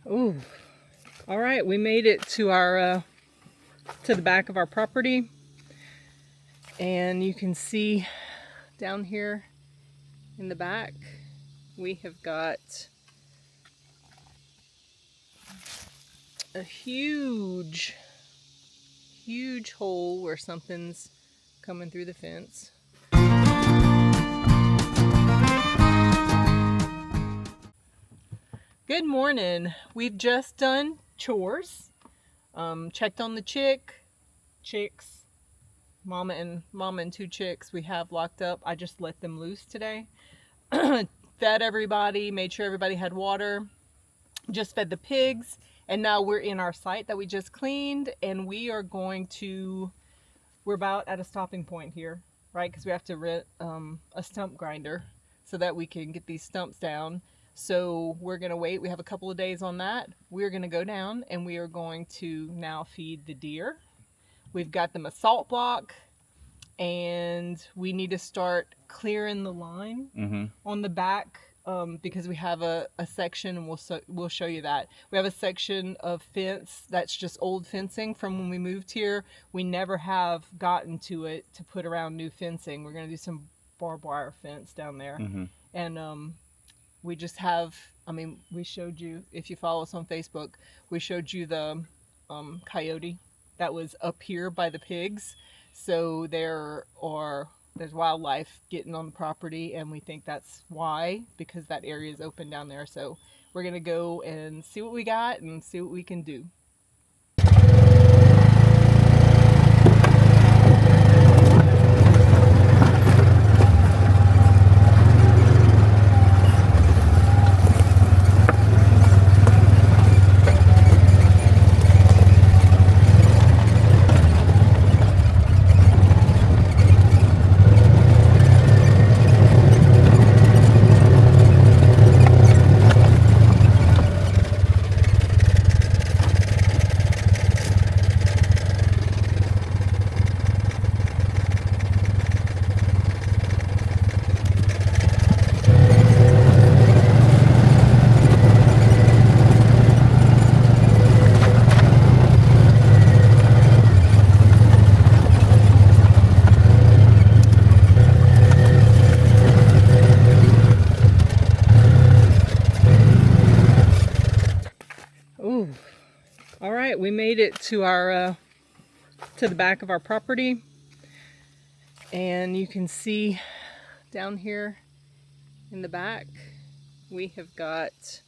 Ooh, all right, we made it to our to the back of our property, and you can see down here in the back we have got a huge hole where something's coming through the fence. Good morning. We've just done chores. Checked on the chicks, mama and two chicks we have locked up. I just let them loose today. Fed everybody, made sure everybody had water, just fed the pigs, and now we're in our site that we just cleaned, and we're about at a stopping point here, right? Because we have to rent a stump grinder so that we can get these stumps down. So we're gonna wait. We have a couple of days on that. We're gonna go down and we are going to now feed the deer. We've got them a salt block, and we need to start clearing the line on the back because we have a section, and we'll show you that. We have a section of fence that's just old fencing from when we moved here. We never have gotten to it to put around new fencing. We're going to do some barbed wire fence down there. And we just have, we showed you, if you follow us on Facebook, we showed you the coyote that was up here by the pigs. So there's wildlife getting on the property, and we think that's why, because that area is open down there. So we're gonna go and see what we got and see what we can do. Ooh, all right, we made it to our to the back of our property, and you can see down here in the back we have got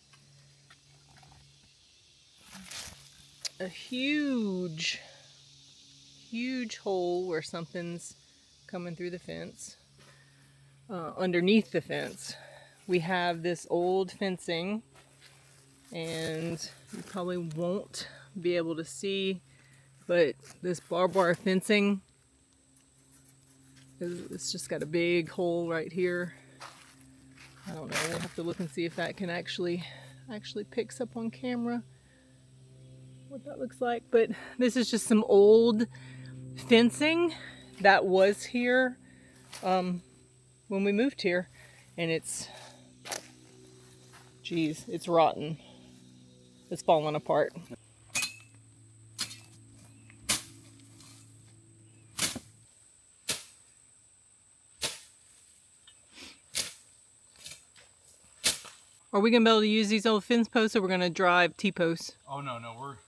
a huge hole where something's coming through the fence. Underneath the fence we have this old fencing, and you probably won't be able to see, but this barbed wire fencing, it's just got a big hole right here. I don't know, we'll have to look and see if that can actually picks up on camera what that looks like. But this is just some old fencing that was here when we moved here, and it's rotten. It's falling apart. Are we gonna be able to use these old fence posts, or we're gonna drive T-posts? Oh no,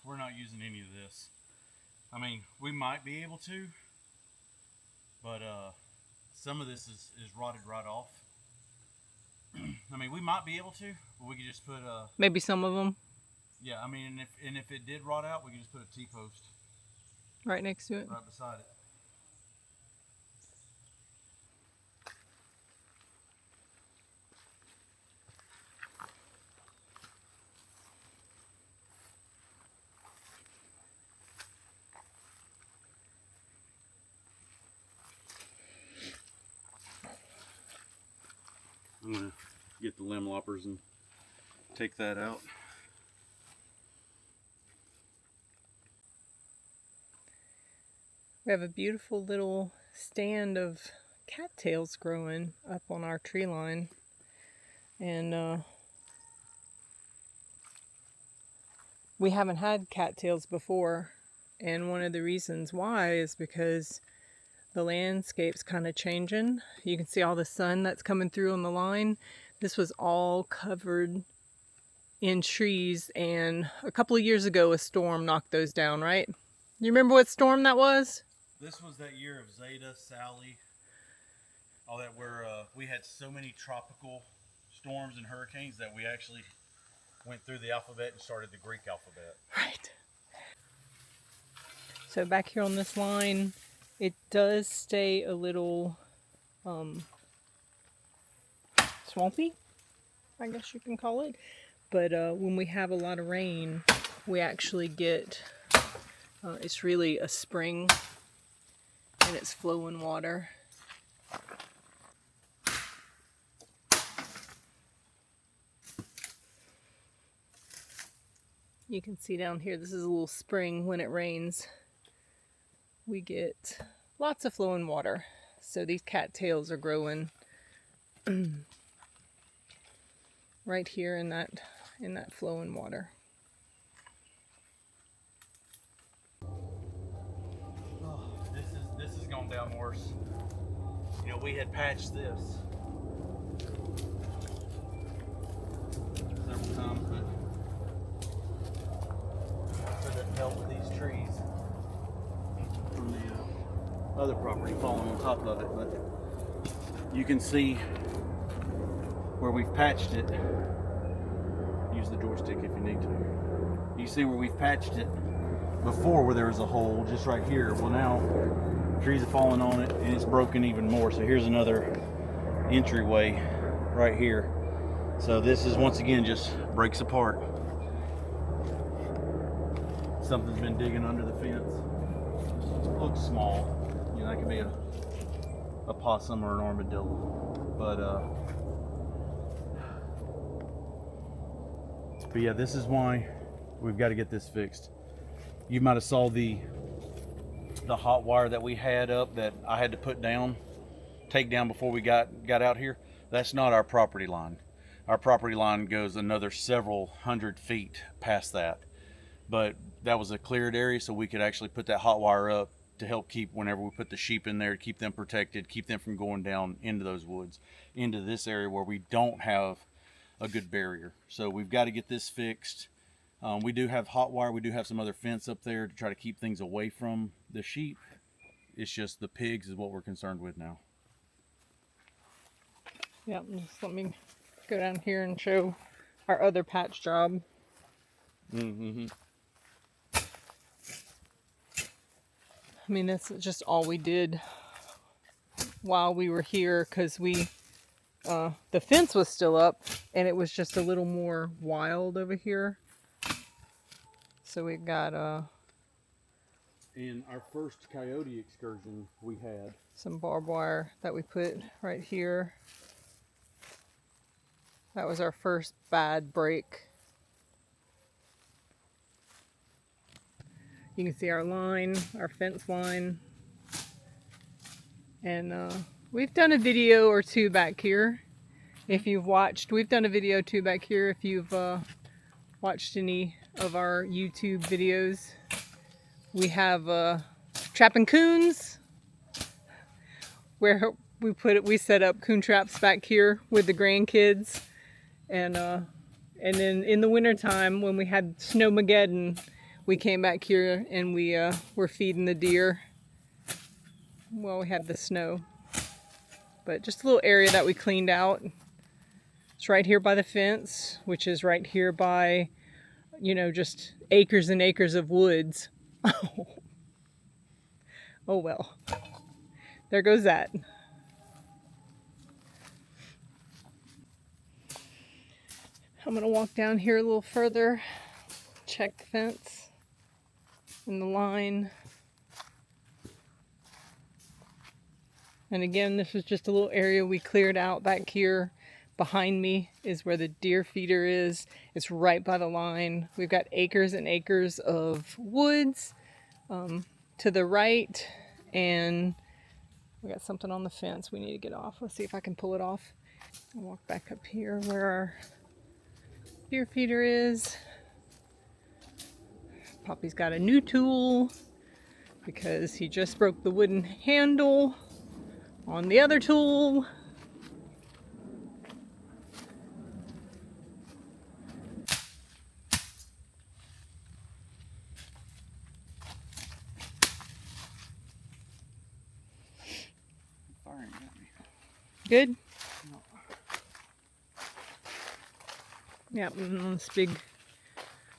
we're not using any of this. I mean, we might be able to, but some of this is rotted right off. I mean, we might be able to, but we could just put maybe some of them. Yeah, I mean, and if it did rot out, we could just put a T-post right next to it, right beside it. I'm gonna get the limb loppers and take that out. We have a beautiful little stand of cattails growing up on our tree line, and We haven't had cattails before, and one of the reasons why is because the landscape's kind of changing. You can see all the sun that's coming through on the line. This was all covered in trees, and a couple of years ago a storm knocked those down, right? You remember what storm that was? This was that year of Zeta, Sally, all that, where we had so many tropical storms and hurricanes that we actually went through the alphabet and started the Greek alphabet. Right. So back here on this line, it does stay a little swampy, I guess you can call it. But when we have a lot of rain, we actually get, it's really a spring, and it's flowing water. You can see down here, this is a little spring. When it rains, we get lots of flowing water. So these cattails are growing right here in that flowing water. Oh, this is going down worse. You know, we had patched this several times, but couldn't help with these trees from the other property falling on top of it. But you can see where we've patched it. Use the joystick if you need to. You see where we've patched it before, where there was a hole just right here. Well, now trees have fallen on it and it's broken even more. So here's another entryway right here. So this is, once again, just breaks apart. Something's been digging under the fence. It looks small. You know, that could be a possum or an armadillo. But yeah, this is why we've got to get this fixed. You might have saw the hot wire that we had up that I had to take down before we got out here. That's not our property line. Our property line goes another several hundred feet past that. But that was a cleared area, so we could actually put that hot wire up to help keep, whenever we put the sheep in there, to keep them protected, keep them from going down into those woods, into this area where we don't have a good barrier. So we've got to get this fixed. We do have hot wire. We do have some other fence up there to try to keep things away from the sheep. It's just the pigs is what we're concerned with now. Yeah, just let me go down here and show our other patch job. Mm-hmm. I mean, that's just all we did while we were here, because the fence was still up and it was just a little more wild over here. So we got in our first coyote excursion, we had some barbed wire that we put right here. That was our first bad break. You can see our line, our fence line. And we've done a video or two back here. If you've watched, we've done a video or two back here. If you've watched any of our YouTube videos, we have trapping coons, where we set up coon traps back here with the grandkids. And then in the wintertime, when we had Snowmageddon, we came back here and we were feeding the deer. Well, we had the snow, but just a little area that we cleaned out. It's right here by the fence, which is right here by, you know, just acres and acres of woods. Oh well, there goes that. I'm gonna walk down here a little further, check the fence and the line. And again, this was just a little area we cleared out back here. Behind me is where the deer feeder is. It's right by the line. We've got acres and acres of woods to the right, and we got something on the fence we need to get off. Let's see if I can pull it off. I'll walk back up here where our deer feeder is. Poppy's got a new tool because he just broke the wooden handle on the other tool. Firing at me. Good? No. Yep, and on this big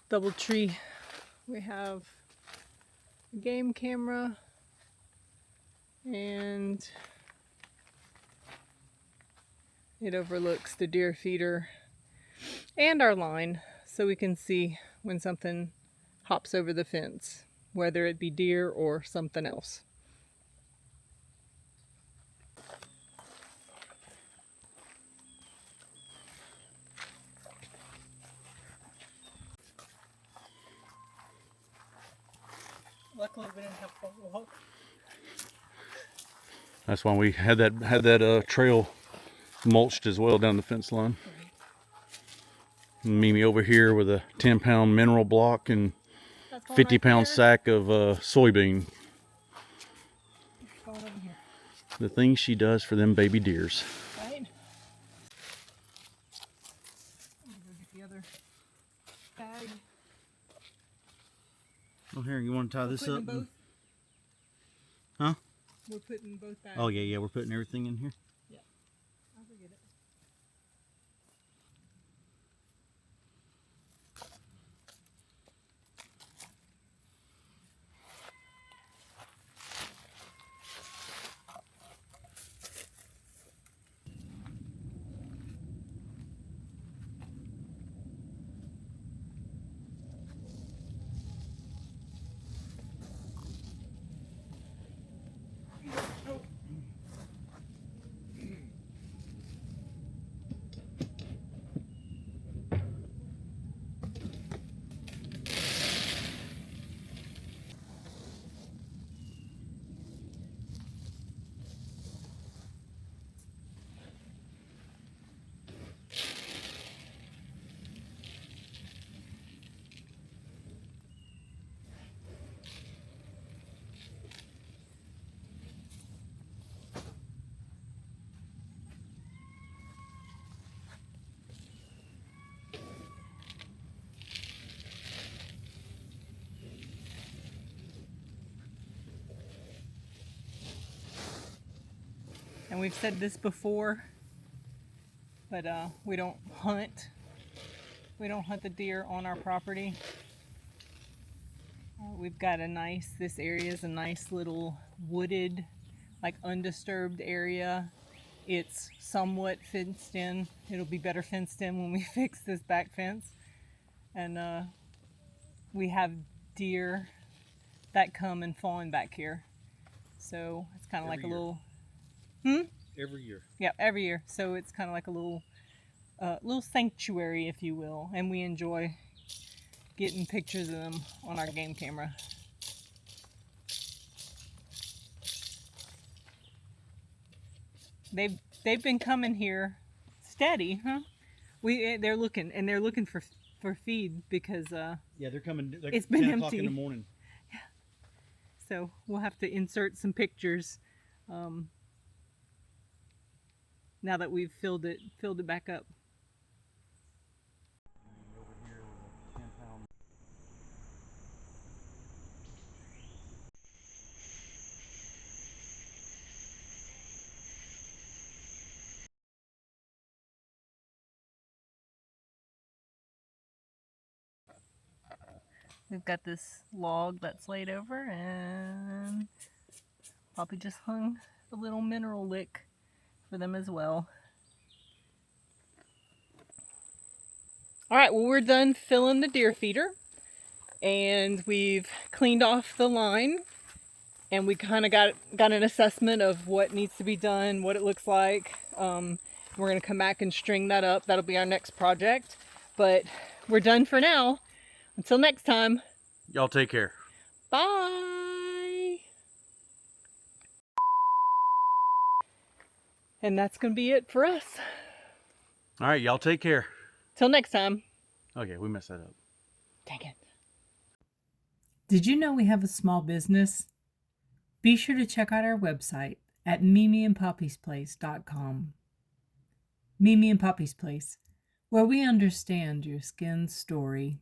double tree we have a game camera and it overlooks the deer feeder and our line, so we can see when something hops over the fence, whether it be deer or something else. Luckily we didn't have to walk. That's why we had that trail mulched as well down the fence line. Right. Mimi over here with a 10-pound mineral block and That's going 50-pound right sack of soybean. Going over here. The things she does for them baby deers. Right? I'm gonna go get the other bag. Oh, here, you want to tie this up? Both. Huh? We're putting both bags. Oh, yeah, we're putting everything in here. Yeah. I'll forget it. And we've said this before, but we don't hunt. We don't hunt the deer on our property. We've got this area is a nice little wooded, like undisturbed area. It's somewhat fenced in. It'll be better fenced in when we fix this back fence. And we have deer that come and fawn back here. So it's kind of like a little... Every year. Yeah, every year. So it's kind of like a little sanctuary, if you will. And we enjoy getting pictures of them on our game camera. They've been coming here steady, huh? They're looking for feed because Yeah, they're coming. Like it's been 10 o'clock empty in the morning. Yeah. So we'll have to insert some pictures now that we've filled it back up. Over here with a 10-pound. We've got this log that's laid over, and Poppy just hung a little mineral lick for them as well. All right, well, we're done filling the deer feeder, and we've cleaned off the line, and we kind of got an assessment of what needs to be done, what it looks like. We're gonna come back and string that up. That'll be our next project, but we're done for now. Until next time. Y'all take care. Bye. And that's gonna be it for us. All right, y'all take care. Till next time. Okay, we messed that up. Dang it. Did you know we have a small business? Be sure to check out our website at mimiandpoppy'splace.com. Mimi and Poppy's Place, where we understand your skin's story.